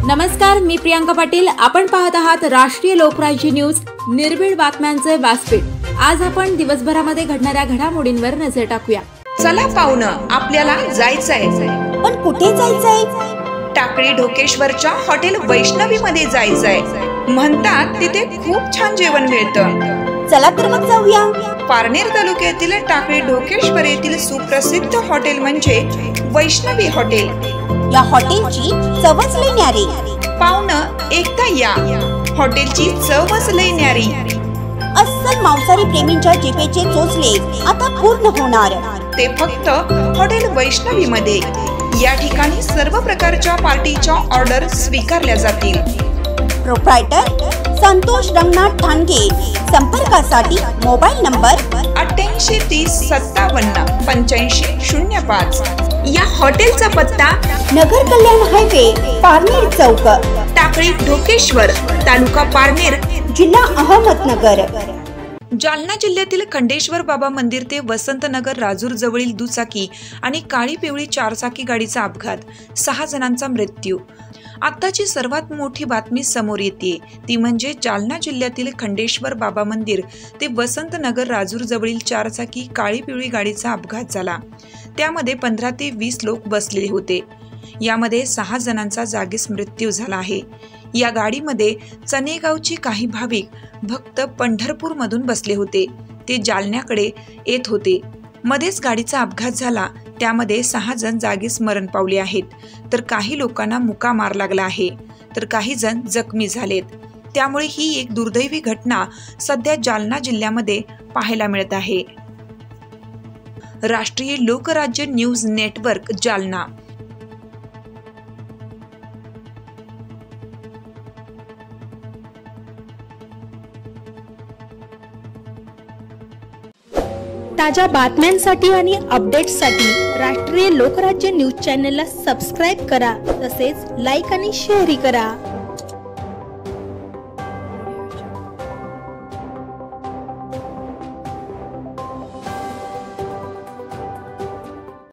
नमस्कार, मी प्रियांका पाटील। आपण पाहत आहात राष्ट्रीय लोकराज्य न्यूज, निर्भीड बातम्यांचे व्यासपीठ। आज आपण दिवसभरामध्ये घडणाऱ्या घडामोडींवर नजर टाकूया। चला पाहुणं, आपल्याला जायचंय। पण कुठे जायचंय? टाकळी ढोकेश्वरच्या हॉटेल वैष्णवी मध्ये जायचंय। म्हणतात तिथे खूप छान जेवण मिळतं। चला तर मग जाऊया। पारनेर तालुक्यातील टाकळी ढोकेश्वर येथील सुप्रसिद्ध हॉटेल म्हणजे वैष्णवी हॉटेल। या हॉटेलची चवच लई न्यारी। पाहुणं, एकदा या, हॉटेलची चवच लई न्यारी। अस्सल मांसाहारी प्रेमींच्या जिभेचे चोचले आता पूर्ण होणार, ते फक्त हॉटेल वैष्णवी मध्ये। या ठिकाणी सर्व प्रकारच्या पार्टीच्या ऑर्डर स्वीकारल्या जातील। प्रोप्रायटर संतोष रंगनाथ ठाणगे। संपर्कासाठी मोबाईल नंबर 88 30 57 85 05। या हॉटेलचा पत्ता नगर कल्याण हायवे, पारनेर चौक, टाकळी ढोकेश्वर, तालुका पारनेर, जिल्हा अहमदनगर। जालना जिल्ह्यातील खंडेश्वर बाबा मंदिर ते वसंतनगर राजूर जवळील दुचाकी आणि काळी पिवळी चारचाकी गाडीचा अपघात, 6 जणांचा मृत्यू। आताची सर्वात मोठी बातमी समोर येते ती म्हणजे जालना जिल्ह्यातील खंडेश्वर बाबा मंदिर ते वसंतनगर राजूर जवळील चारचाकी काळी पिवळी गाडीचा अपघात झाला। त्यामध्ये 15 ते 20 लोक बसलेले होते। यामध्ये 6 जणांचा जागीच मृत्यू झाला आहे। या गाडीमध्ये चनेगावची काही भाविक भक्त पंढरपूर मधून बसले होते। ते जालन्याकडे येत होते। मध्येच गाडीचा अपघात झाला। त्यामध्ये 6 जण जागीच मरण पावले आहेत, तर काही लोकांना मुका मार लागला आहे, तर काही जण जखमी झालेत। त्यामुळे ही एक दुर्दैवी घटना सध्या जालना जिल्ह्यामध्ये पाहायला मिळत आहे। राष्ट्रीय लोकराज्य न्यूज नेटवर्क, जालना। ताज्या बातम्यांसाठी आणि अपडेट्ससाठी राष्ट्रीय लोकराज्य न्यूज चॅनलला सबस्क्राईब करा, तसेच लाईक आणि शेअरही करा।